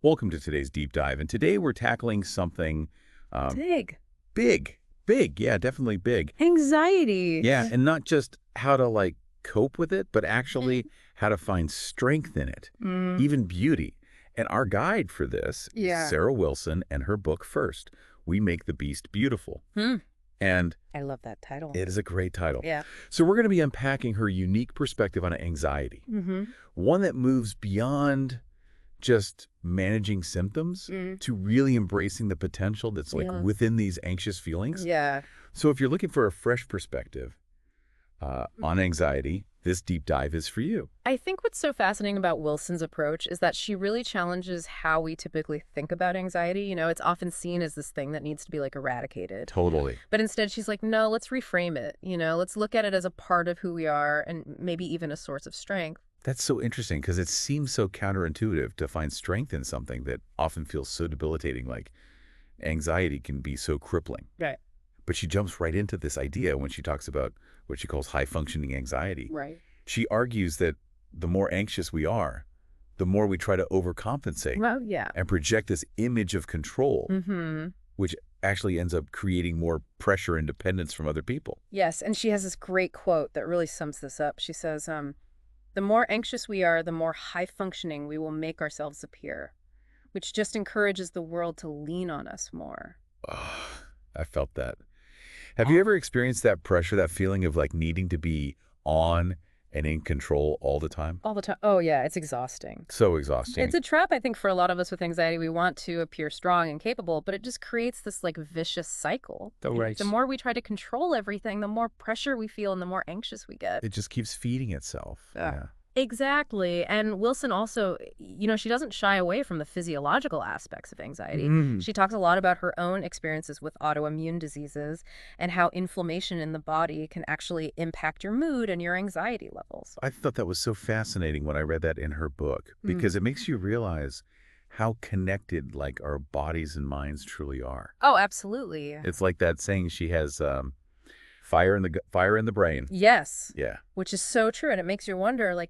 Welcome to today's deep dive, and today we're tackling something um, Big. big, yeah, definitely big. Anxiety. Yeah, and not just how to cope with it, but actually how to find strength in it, Mm, even beauty. And our guide for this is yeah. Sarah Wilson and her book First, We Make the Beast Beautiful. Hmm. And I love that title. it is a great title. Yeah. So we're going to be unpacking her unique perspective on anxiety, Mm-hmm. one that moves beyond just managing symptoms to really embracing the potential that's Yeah. within these anxious feelings. Yeah. So if you're looking for a fresh perspective on anxiety, this deep dive is for you. I think what's so fascinating about Wilson's approach is that she really challenges how we typically think about anxiety. It's often seen as this thing that needs to be eradicated. Totally. But instead, she's like, no, let's reframe it. Let's look at it as a part of who we are and maybe even a source of strength. That's so interesting because it seems so counterintuitive to find strength in something that often feels so debilitating, like anxiety can be so crippling. Right. But she jumps right into this idea when she talks about what she calls high-functioning anxiety. Right. She argues that the more anxious we are, the more we try to overcompensate Well, yeah. and project this image of control, Mm-hmm. which actually ends up creating more pressure and dependence from other people. Yes, and she has this great quote that really sums this up. She says, the more anxious we are, the more high-functioning we will make ourselves appear, which just encourages the world to lean on us more. Oh, I felt that. Have you ever experienced that pressure, that feeling of needing to be on and in control all the time? All the time. Oh, yeah, it's exhausting. So exhausting. It's a trap, I think, for a lot of us with anxiety. We want to appear strong and capable, but it just creates this vicious cycle. Oh, right. The more we try to control everything, the more pressure we feel and the more anxious we get. It just keeps feeding itself. Yeah. Yeah. Exactly. And Wilson also, she doesn't shy away from the physiological aspects of anxiety. She talks a lot about her own experiences with autoimmune diseases and how inflammation in the body can actually impact your mood and your anxiety levels. I thought that was so fascinating when I read that in her book because it makes you realize how connected our bodies and minds truly are. Oh, absolutely. It's like that saying she has fire in the brain. Yes. Yeah. Which is so true. And it makes you wonder,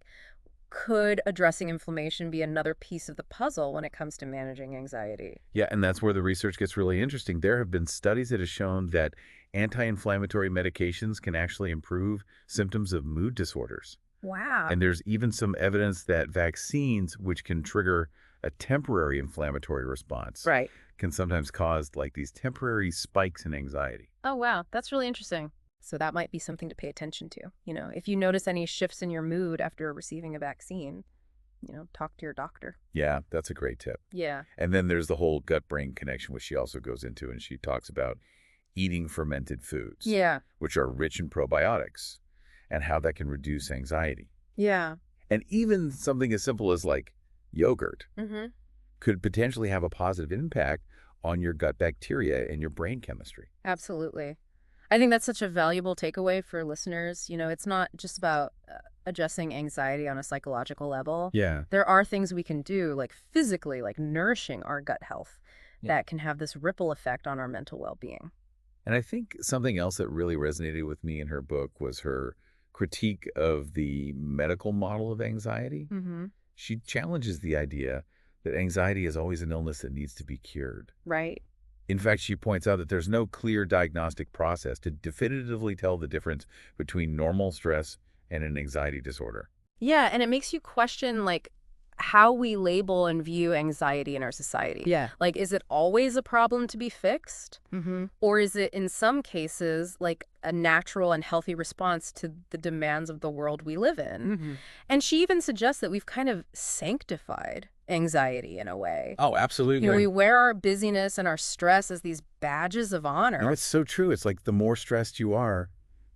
could addressing inflammation be another piece of the puzzle when it comes to managing anxiety? Yeah, and that's where the research gets really interesting. There have been studies that have shown that anti-inflammatory medications can actually improve symptoms of mood disorders. Wow. And there's even some evidence that vaccines, which can trigger a temporary inflammatory response, Right. can sometimes cause these temporary spikes in anxiety. Oh, wow. That's really interesting. So that might be something to pay attention to. If you notice any shifts in your mood after receiving a vaccine, talk to your doctor. Yeah, that's a great tip. Yeah. And then there's the whole gut-brain connection, which she also goes into, and she talks about eating fermented foods, Yeah. which are rich in probiotics, and how that can reduce anxiety. Yeah. And even something as simple as yogurt Mm-hmm. could potentially have a positive impact on your gut bacteria and your brain chemistry. Absolutely. I think that's such a valuable takeaway for listeners. It's not just about addressing anxiety on a psychological level. Yeah. There are things we can do, physically, nourishing our gut health, Yeah. that can have this ripple effect on our mental well-being. And I think something else that really resonated with me in her book was her critique of the medical model of anxiety. Mm-hmm. She challenges the idea that anxiety is always an illness that needs to be cured. Right. In fact, she points out that there's no clear diagnostic process to definitively tell the difference between normal stress and an anxiety disorder. Yeah, and it makes you question, how we label and view anxiety in our society. Yeah. Is it always a problem to be fixed? Mm-hmm. Or is it, in some cases, a natural and healthy response to the demands of the world we live in? Mm-hmm. And she even suggests that we've kind of sanctified anxiety in a way. Oh, absolutely. We wear our busyness and our stress as these badges of honor. No, it's so true. It's the more stressed you are,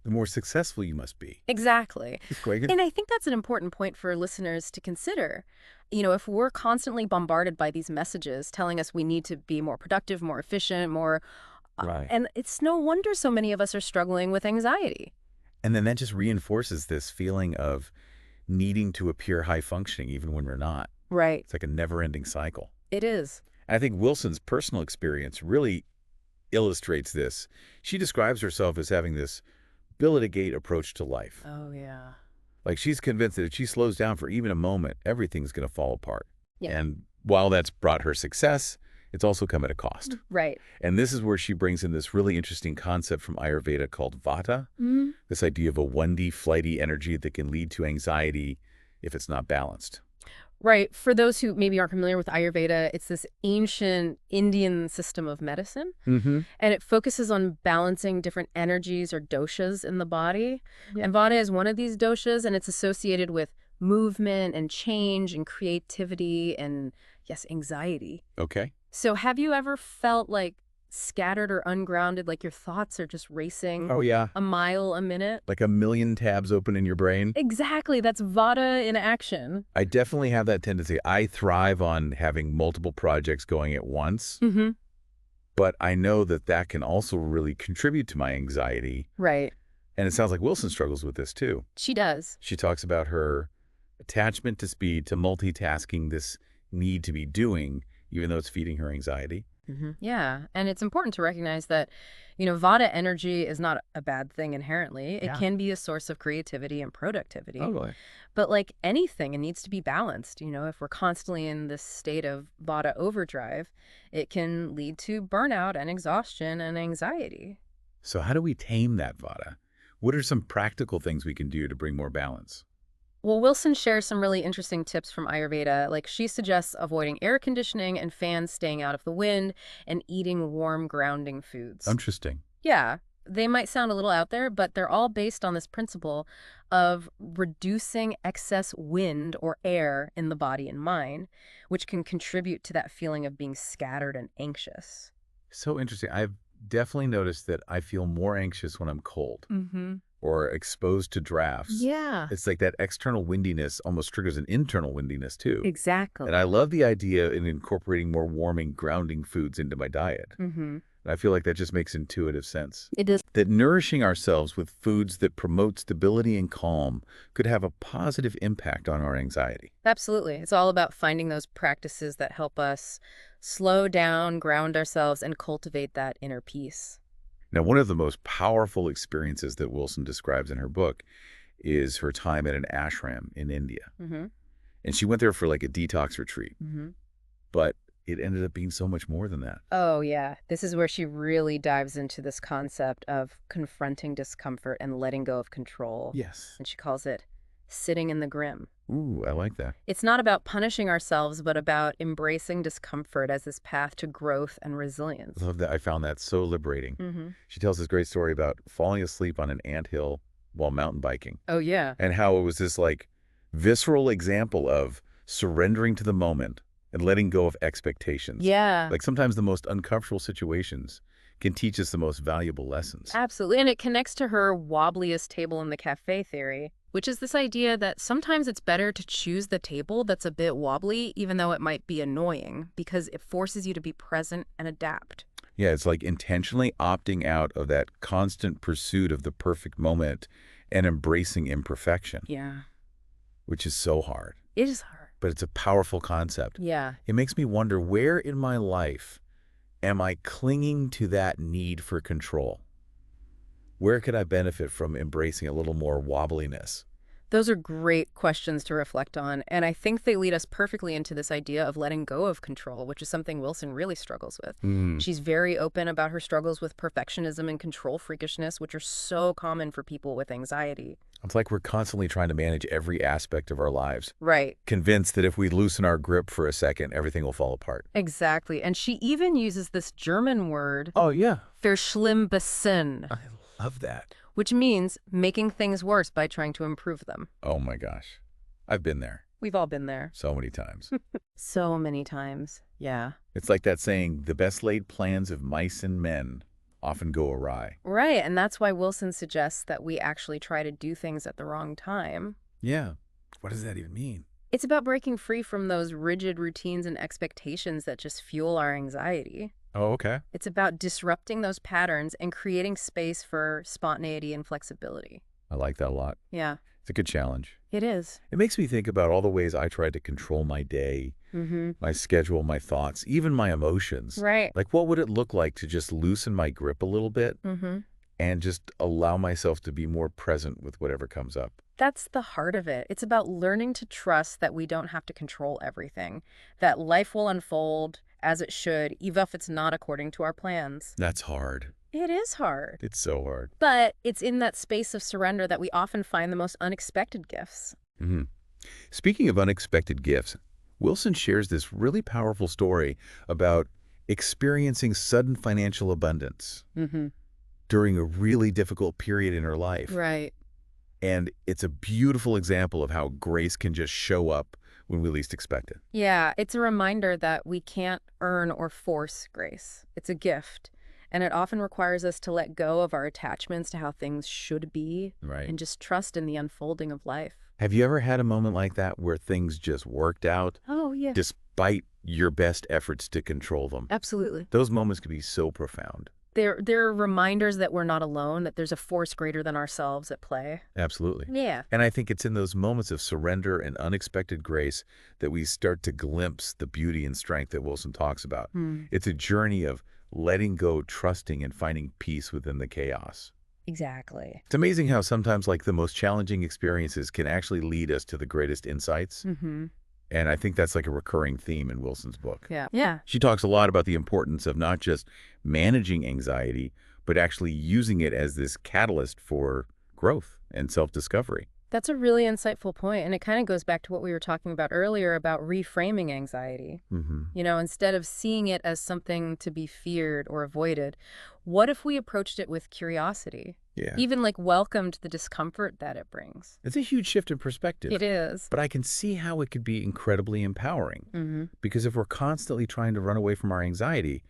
the more successful you must be. Exactly. Quick. And I think that's an important point for listeners to consider. If we're constantly bombarded by these messages telling us we need to be more productive, more efficient, more... Right. And it's no wonder so many of us are struggling with anxiety. And then that just reinforces this feeling of needing to appear high functioning even when we're not. Right. It's like a never-ending cycle. It is. I think Wilson's personal experience really illustrates this. She describes herself as having this Bill at a Gate approach to life. Oh, yeah. She's convinced that if she slows down for even a moment, everything's going to fall apart. Yeah. And While that's brought her success, it's also come at a cost. Right. And this is where she brings in this really interesting concept from Ayurveda called vata, this idea of a windy, flighty energy that can lead to anxiety if it's not balanced. Right. For those who maybe aren't familiar with Ayurveda, it's this ancient Indian system of medicine, Mm-hmm. and it focuses on balancing different energies or doshas in the body. Yeah. And Vata is one of these doshas, and it's associated with movement and change and creativity and, yes, anxiety. Okay. So have you ever felt like scattered or ungrounded, like your thoughts are just racing Oh, yeah. a mile a minute? Like a million tabs open in your brain. Exactly. That's Vata in action. I definitely have that tendency. I thrive on having multiple projects going at once, Mm-hmm. but I know that that can also really contribute to my anxiety. Right. And it sounds like Wilson struggles with this too. She does. She talks about her attachment to speed, to multitasking, this need to be doing, even though it's feeding her anxiety. Yeah. And it's important to recognize that, Vata energy is not a bad thing inherently. It Yeah. can be a source of creativity and productivity. Totally. But like anything, it needs to be balanced. If we're constantly in this state of Vata overdrive, it can lead to burnout and exhaustion and anxiety. So how do we tame that vata? What are some practical things we can do to bring more balance? Well, Wilson shares some really interesting tips from Ayurveda. Like she suggests avoiding air conditioning and fans, staying out of the wind, and eating warm, grounding foods. Interesting. Yeah, they might sound a little out there, but they're all based on this principle of reducing excess wind or air in the body and mind, which can contribute to that feeling of being scattered and anxious. So interesting. I've definitely noticed that I feel more anxious when I'm cold Mm-hmm. or exposed to drafts. Yeah, It's like that external windiness almost triggers an internal windiness too. exactly. And I love the idea in incorporating more warming, grounding foods into my diet. Mm-hmm. And I feel like that just makes intuitive sense. It does. That nourishing ourselves with foods that promote stability and calm could have a positive impact on our anxiety. Absolutely. It's all about finding those practices that help us slow down, ground ourselves, and cultivate that inner peace. Now, one of the most powerful experiences that Wilson describes in her book is her time at an ashram in India. Mm-hmm. And she went there for like a detox retreat, Mm-hmm. but it ended up being so much more than that. Oh, yeah. This is where she really dives into this concept of confronting discomfort and letting go of control. Yes. And she calls it sitting in the grim. Ooh, I like that. It's not about punishing ourselves, but about embracing discomfort as this path to growth and resilience. I love that. I found that so liberating. Mm-hmm. She tells this great story about falling asleep on an anthill while mountain biking Oh, yeah. and how it was this like visceral example of surrendering to the moment and letting go of expectations. Yeah. Like sometimes the most uncomfortable situations can teach us the most valuable lessons. Absolutely. And it connects to her wobbliest table in the cafe theory, which is this idea that sometimes it's better to choose the table that's a bit wobbly, even though it might be annoying, because it forces you to be present and adapt. Yeah, it's like intentionally opting out of that constant pursuit of the perfect moment and embracing imperfection, Yeah. which is so hard. It is hard. But it's a powerful concept. Yeah. It makes me wonder, where in my life am I clinging to that need for control? Where could I benefit from embracing a little more wobbliness? Those are great questions to reflect on, and I think they lead us perfectly into this idea of letting go of control, which is something Wilson really struggles with. She's very open about her struggles with perfectionism and control freakishness, which are so common for people with anxiety. It's like we're constantly trying to manage every aspect of our lives, Right. convinced that if we loosen our grip for a second, everything will fall apart. Exactly. And she even uses this German word, Oh, yeah. verschlimmbessern, I love that. which means making things worse by trying to improve them. Oh, my gosh. I've been there We've all been there. so many times. So many times. Yeah. It's like that saying, the best laid plans of mice and men often go awry. Right. And that's why Wilson suggests that we actually try to do things at the wrong time. Yeah. What does that even mean? It's about breaking free from those rigid routines and expectations that just fuel our anxiety. Oh, okay. It's about disrupting those patterns and creating space for spontaneity and flexibility. I like that a lot. Yeah, It's a good challenge. it is. It makes me think about all the ways I try to control my day, Mm-hmm. my schedule, my thoughts, even my emotions. Right. Like, what would it look like to just loosen my grip a little bit Mm-hmm. and just allow myself to be more present with whatever comes up. That's the heart of it. It's about learning to trust that we don't have to control everything, that life will unfold as it should, even if it's not according to our plans. That's hard. It is hard. It's so hard. But it's in that space of surrender that we often find the most unexpected gifts. Hmm. Speaking of unexpected gifts, Wilson shares this really powerful story about experiencing sudden financial abundance Mm-hmm. during a really difficult period in her life. Right. And it's a beautiful example of how grace can just show up when we least expect it. Yeah, it's a reminder that we can't earn or force grace. It's a gift. And it often requires us to let go of our attachments to how things should be Right. and just trust in the unfolding of life. Have you ever had a moment like that where things just worked out Oh, yeah. despite your best efforts to control them? Absolutely. Those moments can be so profound. They're reminders that we're not alone, that there's a force greater than ourselves at play. Absolutely. Yeah. And I think it's in those moments of surrender and unexpected grace that we start to glimpse the beauty and strength that Wilson talks about. It's a journey of letting go, trusting, and finding peace within the chaos. Exactly. It's amazing how sometimes like the most challenging experiences can actually lead us to the greatest insights. Mm-hmm. And I think that's like a recurring theme in Wilson's book. Yeah. Yeah. She talks a lot about the importance of not just managing anxiety, but actually using it as this catalyst for growth and self-discovery. That's a really insightful point, and it kind of goes back to what we were talking about earlier about reframing anxiety. Mm-hmm. Instead of seeing it as something to be feared or avoided, what if we approached it with curiosity? Yeah. Even like welcomed the discomfort that it brings. It's a huge shift in perspective. It is. But I can see how it could be incredibly empowering. Mm-hmm. Because if we're constantly trying to run away from our anxiety,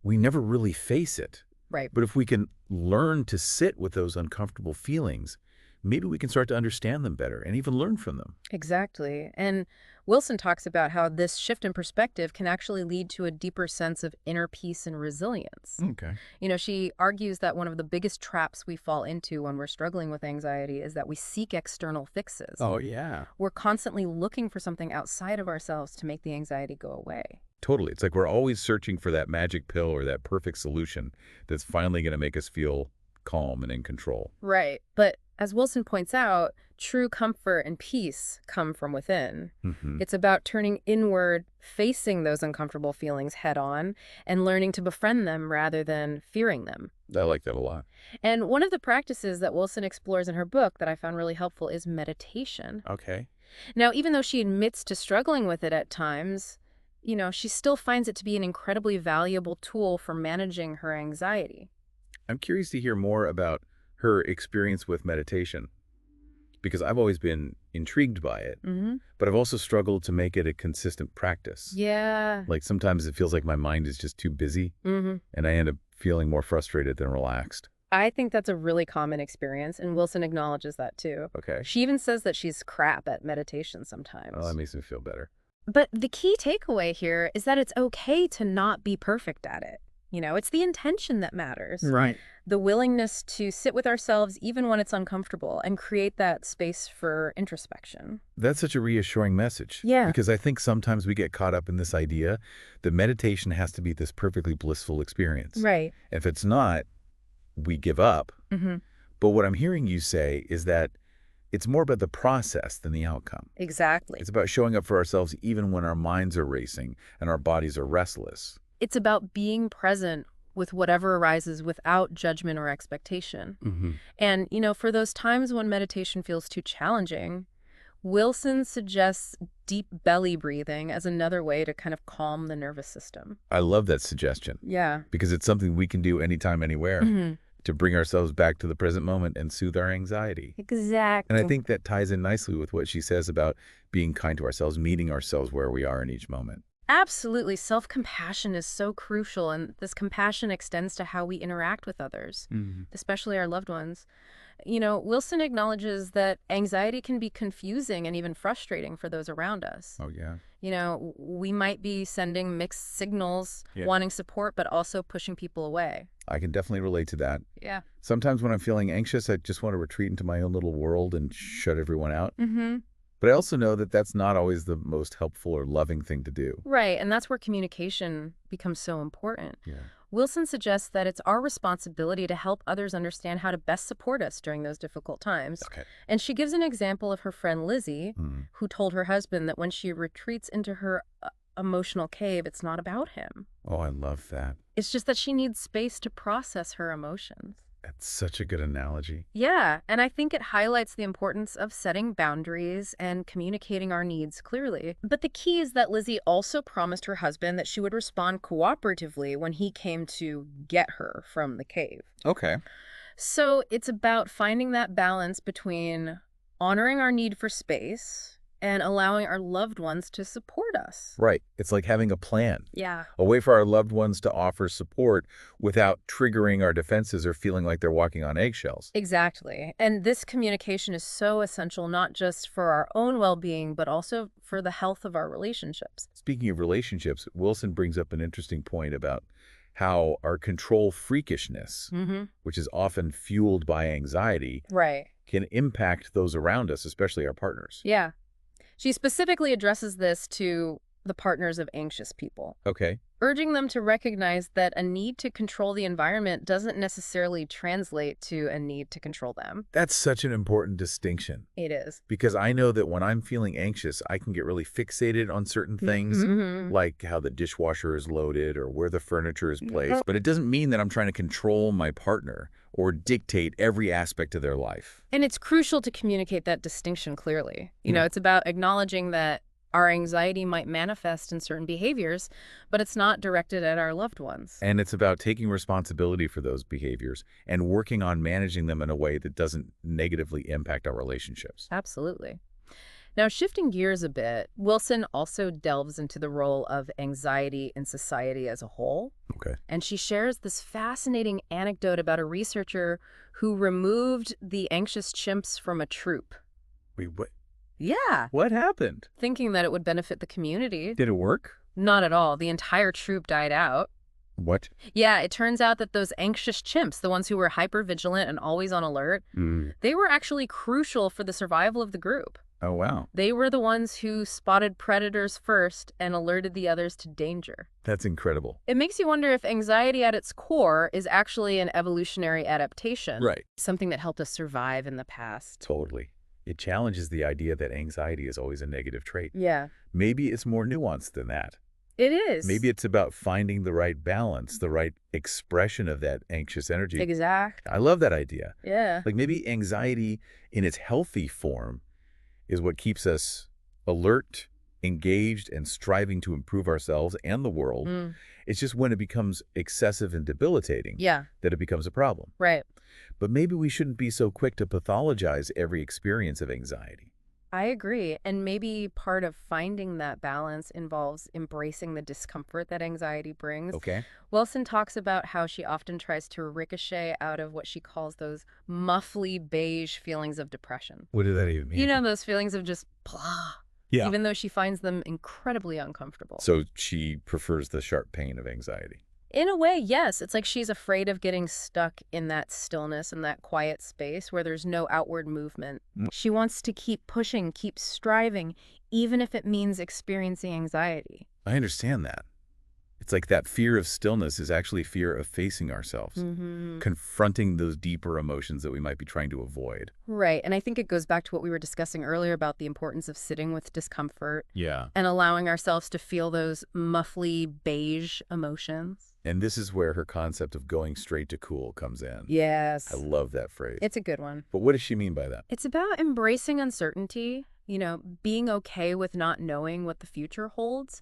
we never really face it. Right. But if we can learn to sit with those uncomfortable feelings, maybe we can start to understand them better and even learn from them. Exactly. And Wilson talks about how this shift in perspective can actually lead to a deeper sense of inner peace and resilience. Okay. She argues that one of the biggest traps we fall into when we're struggling with anxiety is that we seek external fixes. Oh, yeah. We're constantly looking for something outside of ourselves to make the anxiety go away. Totally. It's like we're always searching for that magic pill or that perfect solution that's finally going to make us feel calm and in control. Right. But as Wilson points out, true comfort and peace come from within. Mm-hmm. It's about turning inward, facing those uncomfortable feelings head on, and learning to befriend them rather than fearing them. I like that a lot. And one of the practices that Wilson explores in her book that I found really helpful is meditation. Okay. Now, even though she admits to struggling with it at times, she still finds it to be an incredibly valuable tool for managing her anxiety. I'm curious to hear more about her experience with meditation because I've always been intrigued by it, Mm-hmm. but I've also struggled to make it a consistent practice. Yeah. Like sometimes it feels like my mind is just too busy Mm-hmm. and I end up feeling more frustrated than relaxed. I think that's a really common experience, and Wilson acknowledges that too. Okay. She even says that she's crap at meditation sometimes. Oh, that makes me feel better. But the key takeaway here is that it's okay to not be perfect at it. It's the intention that matters. Right. The willingness to sit with ourselves even when it's uncomfortable and create that space for introspection. That's such a reassuring message. Yeah. Because I think sometimes we get caught up in this idea that meditation has to be this perfectly blissful experience. Right. If it's not, we give up. Mm-hmm. But what I'm hearing you say is that it's more about the process than the outcome. Exactly. It's about showing up for ourselves even when our minds are racing and our bodies are restless. It's about being present with whatever arises without judgment or expectation. Mm-hmm. And, for those times when meditation feels too challenging, Wilson suggests deep belly breathing as another way to kind of calm the nervous system. I love that suggestion Yeah. because it's something we can do anytime, anywhere Mm-hmm. to bring ourselves back to the present moment and soothe our anxiety. Exactly. And I think that ties in nicely with what she says about being kind to ourselves, meeting ourselves where we are in each moment. Absolutely. Self-compassion is so crucial, and this compassion extends to how we interact with others, especially our loved ones. Wilson acknowledges that anxiety can be confusing and even frustrating for those around us. Oh, yeah. We might be sending mixed signals, Yeah. wanting support, but also pushing people away. I can definitely relate to that. Yeah. Sometimes when I'm feeling anxious, I just want to retreat into my own little world and shut everyone out. Mm-hmm. But I also know that that's not always the most helpful or loving thing to do. Right, and that's where communication becomes so important. Yeah. Wilson suggests that it's our responsibility to help others understand how to best support us during those difficult times. Okay. And she gives an example of her friend Lizzie, Hmm. who told her husband that when she retreats into her emotional cave, it's not about him. Oh, I love that. It's just that she needs space to process her emotions. That's such a good analogy. Yeah, and I think it highlights the importance of setting boundaries and communicating our needs clearly. But the key is that Lizzie also promised her husband that she would respond cooperatively when he came to get her from the cave. Okay. So it's about finding that balance between honoring our need for space and allowing our loved ones to support us. Right. It's like having a plan, Yeah. a way for our loved ones to offer support without triggering our defenses or feeling like they're walking on eggshells. Exactly. And this communication is so essential, not just for our own well-being, but also for the health of our relationships. Speaking of relationships, Wilson brings up an interesting point about how our control freakishness, Mm-hmm. which is often fueled by anxiety, Right. can impact those around us, especially our partners. Yeah. She specifically addresses this to the partners of anxious people, Okay. urging them to recognize that a need to control the environment doesn't necessarily translate to a need to control them. That's such an important distinction It is. because I know that when I'm feeling anxious, I can get really fixated on certain things, Mm-hmm. like how the dishwasher is loaded or where the furniture is placed. But it doesn't mean that I'm trying to control my partner or dictate every aspect of their life. And it's crucial to communicate that distinction clearly. You know, it's about acknowledging that our anxiety might manifest in certain behaviors, but it's not directed at our loved ones. And it's about taking responsibility for those behaviors and working on managing them in a way that doesn't negatively impact our relationships. Absolutely. Now, shifting gears a bit, Wilson also delves into the role of anxiety in society as a whole. Okay. And she shares this fascinating anecdote about a researcher who removed the anxious chimps from a troop. Wait, what? Yeah. What happened? Thinking that it would benefit the community. Did it work? Not at all. The entire troop died out. What? Yeah, it turns out that those anxious chimps, the ones who were hypervigilant and always on alert, they were actually crucial for the survival of the group. Oh, wow. They were the ones who spotted predators first and alerted the others to danger. That's incredible. It makes you wonder if anxiety at its core is actually an evolutionary adaptation. Right. Something that helped us survive in the past. Totally. It challenges the idea that anxiety is always a negative trait. Yeah, Maybe it's more nuanced than that. it is. Maybe it's about finding the right balance, the right expression of that anxious energy. Exact. I love that idea. Yeah. Like maybe anxiety in its healthy form is what keeps us alert, engaged, and striving to improve ourselves and the world. It's just when it becomes excessive and debilitating Yeah, that it becomes a problem. right. But maybe we shouldn't be so quick to pathologize every experience of anxiety. I agree. And maybe part of finding that balance involves embracing the discomfort that anxiety brings. Okay? Wilson talks about how she often tries to ricochet out of what she calls those muffly beige feelings of depression. What does that even mean? You know, those feelings of just blah, Yeah. even though she finds them incredibly uncomfortable. So she prefers the sharp pain of anxiety. In a way, yes. It's like she's afraid of getting stuck in that stillness and that quiet space where there's no outward movement. She wants to keep pushing, keep striving, even if it means experiencing anxiety. I understand that. It's like that fear of stillness is actually fear of facing ourselves, confronting those deeper emotions that we might be trying to avoid. Right. And I think it goes back to what we were discussing earlier about the importance of sitting with discomfort Yeah. and allowing ourselves to feel those muffly beige emotions. And this is where her concept of going straight to cool comes in. Yes. I love that phrase. It's a good one. But what does she mean by that? It's about embracing uncertainty, you know, being okay with not knowing what the future holds.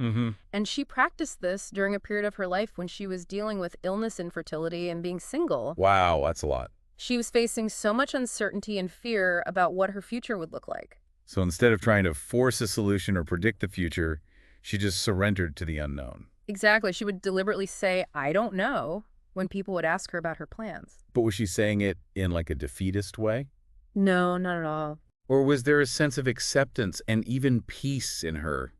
And she practiced this during a period of her life when she was dealing with illness, infertility, and being single. Wow, that's a lot. She was facing so much uncertainty and fear about what her future would look like. So instead of trying to force a solution or predict the future, she just surrendered to the unknown. Exactly. She would deliberately say, I don't know, when people would ask her about her plans. But was she saying it in like a defeatist way? No, not at all. Or was there a sense of acceptance and even peace in her?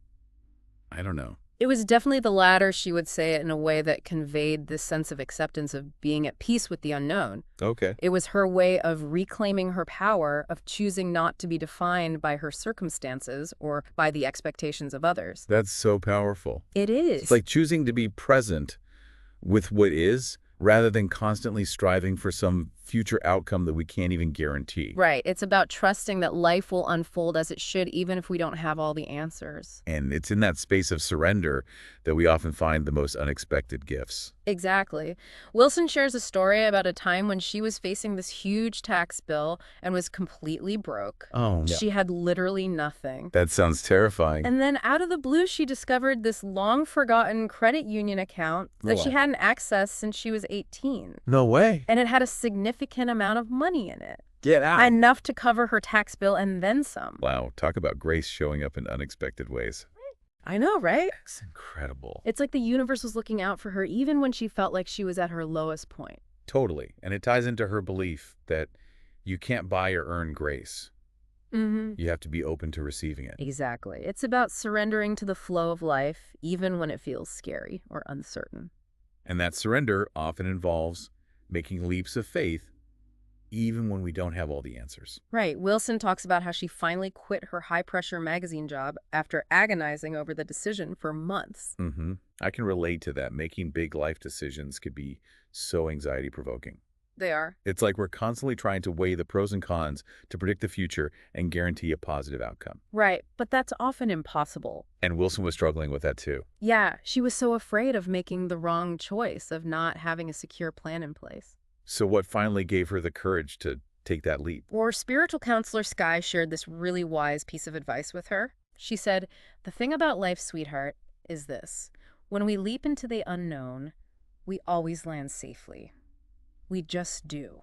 I don't know. It was definitely the latter. She would say it in a way that conveyed this sense of acceptance of being at peace with the unknown. Okay. It was her way of reclaiming her power, of choosing not to be defined by her circumstances or by the expectations of others. That's so powerful. It is. It's like choosing to be present with what is, rather than constantly striving for some future outcome that we can't even guarantee. Right. It's about trusting that life will unfold as it should, even if we don't have all the answers. And it's in that space of surrender that we often find the most unexpected gifts. Exactly. Wilson shares a story about a time when she was facing this huge tax bill and was completely broke. Oh, yeah. She had literally nothing. That sounds terrifying. And then out of the blue, she discovered this long-forgotten credit union account that she hadn't accessed since she was 18. No way. And it had a significant amount of money in it. Get out. Enough to cover her tax bill and then some. Wow, talk about grace showing up in unexpected ways. I know, right? That's incredible. It's like the universe was looking out for her even when she felt like she was at her lowest point. Totally. And it ties into her belief that you can't buy or earn grace. You have to be open to receiving it. Exactly. It's about surrendering to the flow of life, even when it feels scary or uncertain. And that surrender often involves making leaps of faith, even when we don't have all the answers. Right. Wilson talks about how she finally quit her high-pressure magazine job after agonizing over the decision for months. I can relate to that. Making big life decisions could be so anxiety-provoking. They are. It's like we're constantly trying to weigh the pros and cons to predict the future and guarantee a positive outcome. Right. But that's often impossible. And Wilson was struggling with that too. Yeah. She was so afraid of making the wrong choice, of not having a secure plan in place. So what finally gave her the courage to take that leap? Or spiritual counselor Sky shared this really wise piece of advice with her. She said, "The thing about life, sweetheart, is this. When we leap into the unknown, we always land safely. We just do."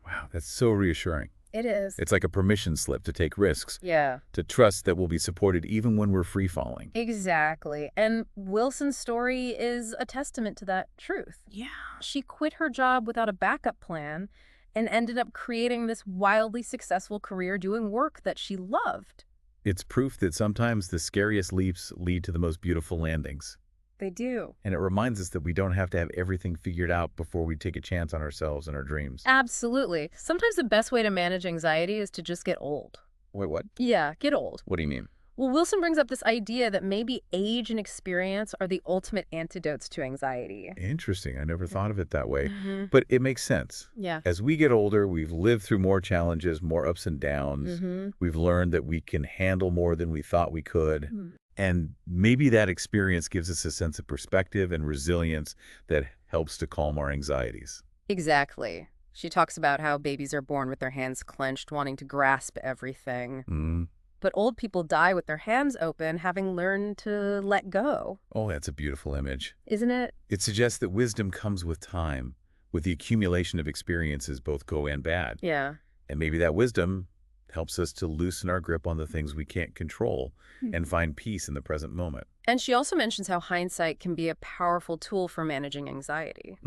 Wow, that's so reassuring. It is. It's like a permission slip to take risks, Yeah. to trust that we'll be supported even when we're free-falling. Exactly. And Wilson's story is a testament to that truth. Yeah. She quit her job without a backup plan and ended up creating this wildly successful career doing work that she loved. It's proof that sometimes the scariest leaps lead to the most beautiful landings. They do. And it reminds us that we don't have to have everything figured out before we take a chance on ourselves and our dreams. Absolutely. Sometimes the best way to manage anxiety is to just get old. Wait, what? Yeah, get old. What do you mean? Well, Wilson brings up this idea that maybe age and experience are the ultimate antidotes to anxiety. Interesting. I never thought of it that way. But it makes sense. Yeah. As we get older, we've lived through more challenges, more ups and downs. We've learned that we can handle more than we thought we could. And maybe that experience gives us a sense of perspective and resilience that helps to calm our anxieties. Exactly. She talks about how babies are born with their hands clenched, wanting to grasp everything. But old people die with their hands open, having learned to let go. Oh, that's a beautiful image. Isn't it? It suggests that wisdom comes with time, with the accumulation of experiences, both good and bad. Yeah. And maybe that wisdom helps us to loosen our grip on the things we can't control and find peace in the present moment. And she also mentions how hindsight can be a powerful tool for managing anxiety.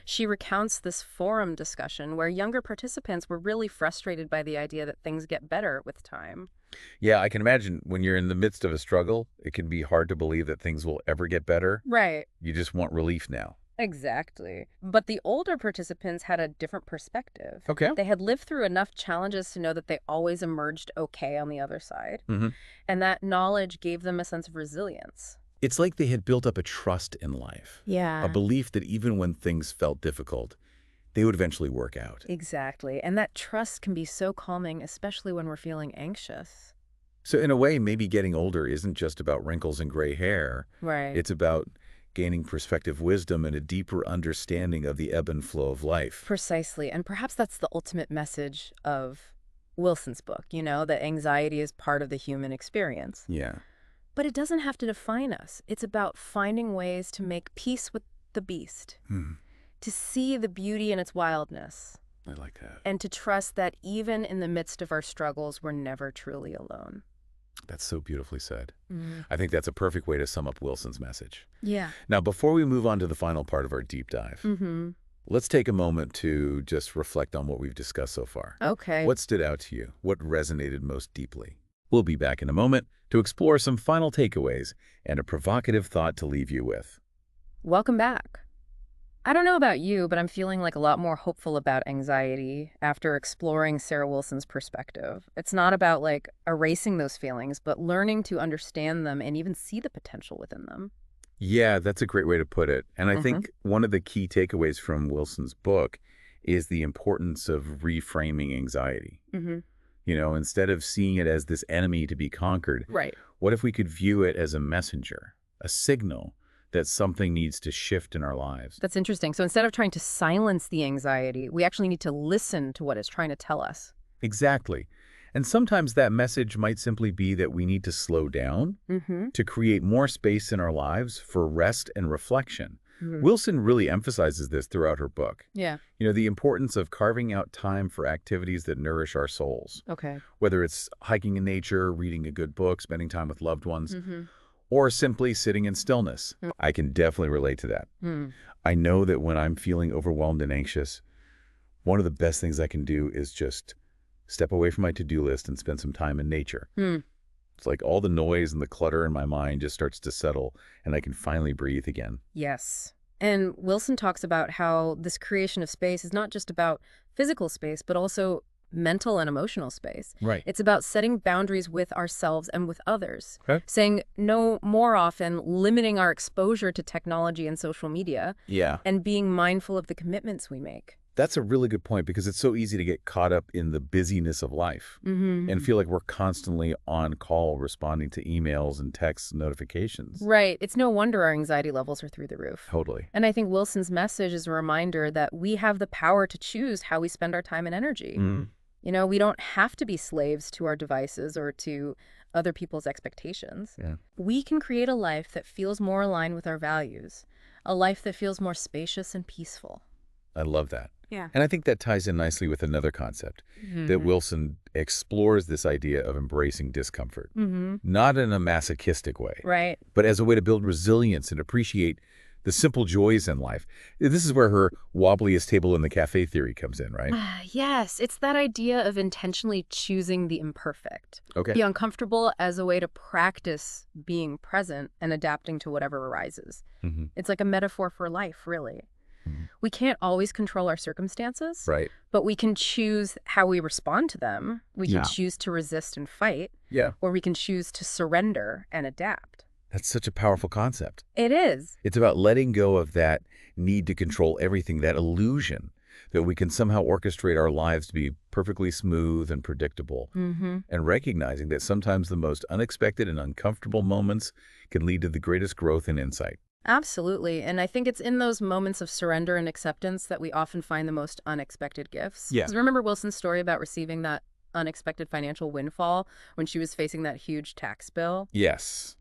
She recounts this forum discussion where younger participants were really frustrated by the idea that things get better with time. Yeah, I can imagine when you're in the midst of a struggle, it can be hard to believe that things will ever get better. Right. You just want relief now. Exactly. But the older participants had a different perspective. Okay. They had lived through enough challenges to know that they always emerged okay on the other side. And that knowledge gave them a sense of resilience. It's like they had built up a trust in life. Yeah. A belief that even when things felt difficult, they would eventually work out. Exactly. And that trust can be so calming, especially when we're feeling anxious. So in a way, maybe getting older isn't just about wrinkles and gray hair. Right. It's about gaining perspective, wisdom, and a deeper understanding of the ebb and flow of life. Precisely. And perhaps that's the ultimate message of Wilson's book, that anxiety is part of the human experience. Yeah. But it doesn't have to define us. It's about finding ways to make peace with the beast, to see the beauty in its wildness. I like that. And to trust that even in the midst of our struggles, we're never truly alone. That's so beautifully said. I think that's a perfect way to sum up Wilson's message. Yeah. Now, before we move on to the final part of our deep dive, let's take a moment to just reflect on what we've discussed so far. Okay. What stood out to you? What resonated most deeply? We'll be back in a moment to explore some final takeaways and a provocative thought to leave you with. Welcome back. I don't know about you, but I'm feeling like a lot more hopeful about anxiety after exploring Sarah Wilson's perspective. It's not about erasing those feelings, but learning to understand them and even see the potential within them. Yeah, that's a great way to put it. And I Hmm. think one of the key takeaways from Wilson's book is the importance of reframing anxiety. Hmm. Instead of seeing it as this enemy to be conquered, Right. what if we could view it as a messenger, a signal that something needs to shift in our lives? That's interesting. So instead of trying to silence the anxiety, we actually need to listen to what it's trying to tell us. Exactly. And sometimes that message might simply be that we need to slow down Mm-hmm. to create more space in our lives for rest and reflection. Hmm. Wilson really emphasizes this throughout her book. Yeah. The importance of carving out time for activities that nourish our souls, Okay. whether it's hiking in nature, reading a good book, spending time with loved ones, Mm-hmm. or simply sitting in stillness. I can definitely relate to that. Mm. I know that when I'm feeling overwhelmed and anxious, one of the best things I can do is just step away from my to-do list and spend some time in nature. Mm. It's like all the noise and the clutter in my mind just starts to settle, and I can finally breathe again. Yes. And Wilson talks about how this creation of space is not just about physical space, but also mental and emotional space. Right. It's about setting boundaries with ourselves and with others, Okay. saying no more often, limiting our exposure to technology and social media, Yeah. and being mindful of the commitments we make. That's a really good point because it's so easy to get caught up in the busyness of life and feel like we're constantly on call responding to emails and text notifications. Right. It's no wonder our anxiety levels are through the roof. Totally. And I think Wilson's message is a reminder that we have the power to choose how we spend our time and energy. Mm. We don't have to be slaves to our devices or to other people's expectations. Yeah. We can create a life that feels more aligned with our values, a life that feels more spacious and peaceful. I love that. Yeah. And I think that ties in nicely with another concept that Mm-hmm. Wilson explores this idea of embracing discomfort, Mm-hmm. not in a masochistic way, Right. but as a way to build resilience and appreciate the simple joys in life. This is where her wobbliest table in the cafe theory comes in, right? Yes, it's that idea of intentionally choosing the imperfect, Okay. the uncomfortable as a way to practice being present and adapting to whatever arises. Hmm. It's like a metaphor for life, really. We can't always control our circumstances, Right. but we can choose how we respond to them. We can Yeah. choose to resist and fight, Yeah. or we can choose to surrender and adapt. That's such a powerful concept. It is. It's about letting go of that need to control everything, that illusion that we can somehow orchestrate our lives to be perfectly smooth and predictable, Mm-hmm. and recognizing that sometimes the most unexpected and uncomfortable moments can lead to the greatest growth and insight. Absolutely. And I think it's in those moments of surrender and acceptance that we often find the most unexpected gifts. Yeah. 'Cause remember Wilson's story about receiving that unexpected financial windfall when she was facing that huge tax bill? Yes,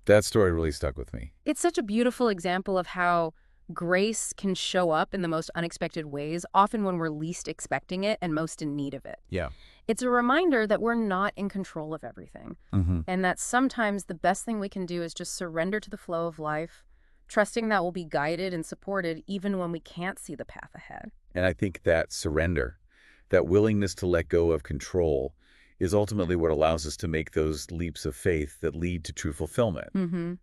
that story really stuck with me. It's such a beautiful example of how grace can show up in the most unexpected ways, often when we're least expecting it and most in need of it. Yeah. It's a reminder that we're not in control of everything, Mm-hmm. and that sometimes the best thing we can do is just surrender to the flow of life, trusting that we'll be guided and supported even when we can't see the path ahead. And I think that surrender, that willingness to let go of control, is ultimately what allows us to make those leaps of faith that lead to true fulfillment. Mm-hmm.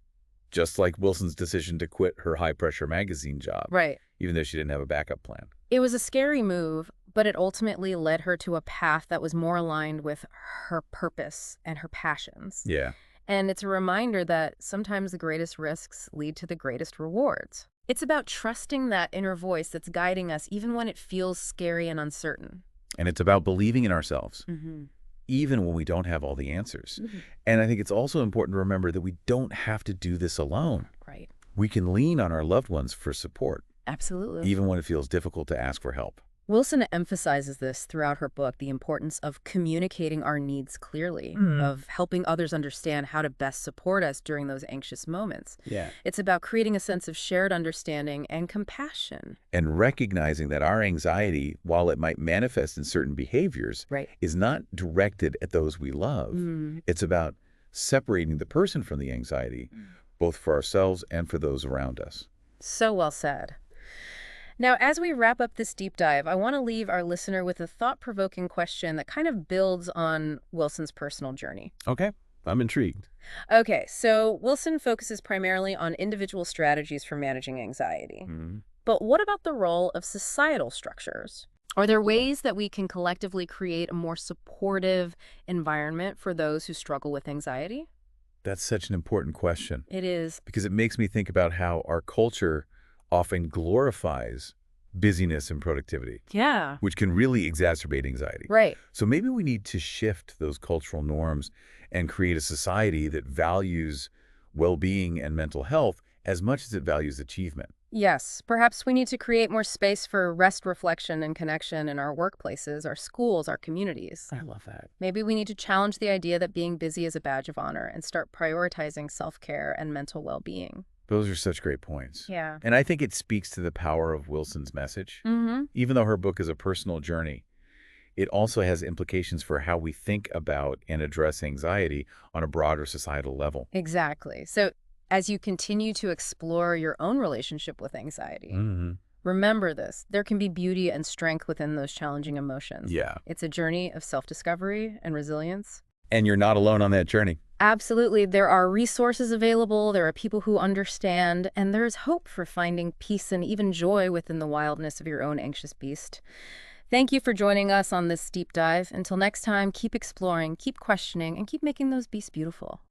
Just like Wilson's decision to quit her high-pressure magazine job, Right. even though she didn't have a backup plan. It was a scary move, but it ultimately led her to a path that was more aligned with her purpose and her passions. Yeah. And it's a reminder that sometimes the greatest risks lead to the greatest rewards. It's about trusting that inner voice that's guiding us even when it feels scary and uncertain. And it's about believing in ourselves, Mm-hmm. even when we don't have all the answers. Mm-hmm. And I think it's also important to remember that we don't have to do this alone. Right. We can lean on our loved ones for support, Absolutely. even when it feels difficult to ask for help. Wilson emphasizes this throughout her book, the importance of communicating our needs clearly, of helping others understand how to best support us during those anxious moments. Yeah. It's about creating a sense of shared understanding and compassion. And recognizing that our anxiety, while it might manifest in certain behaviors, Right. is not directed at those we love. It's about separating the person from the anxiety, both for ourselves and for those around us. So well said. Now, as we wrap up this deep dive, I want to leave our listener with a thought-provoking question that kind of builds on Wilson's personal journey. Okay, I'm intrigued. Okay, so Wilson focuses primarily on individual strategies for managing anxiety. But what about the role of societal structures? Are there ways that we can collectively create a more supportive environment for those who struggle with anxiety? That's such an important question It is. because it makes me think about how our culture often glorifies busyness and productivity, Yeah. which can really exacerbate anxiety. Right. So maybe we need to shift those cultural norms and create a society that values well-being and mental health as much as it values achievement. Yes, perhaps we need to create more space for rest, reflection, and connection in our workplaces, our schools, our communities. I love that. Maybe we need to challenge the idea that being busy is a badge of honor and start prioritizing self-care and mental well-being. Those are such great points. Yeah. And I think it speaks to the power of Wilson's message. Mm-hmm. Even though her book is a personal journey, it also has implications for how we think about and address anxiety on a broader societal level. Exactly. So as you continue to explore your own relationship with anxiety, Hmm. remember this. There can be beauty and strength within those challenging emotions. Yeah. It's a journey of self-discovery and resilience. And you're not alone on that journey. Absolutely. There are resources available, there are people who understand, and there's hope for finding peace and even joy within the wildness of your own anxious beast. Thank you for joining us on this deep dive. Until next time, keep exploring, keep questioning, and keep making those beasts beautiful.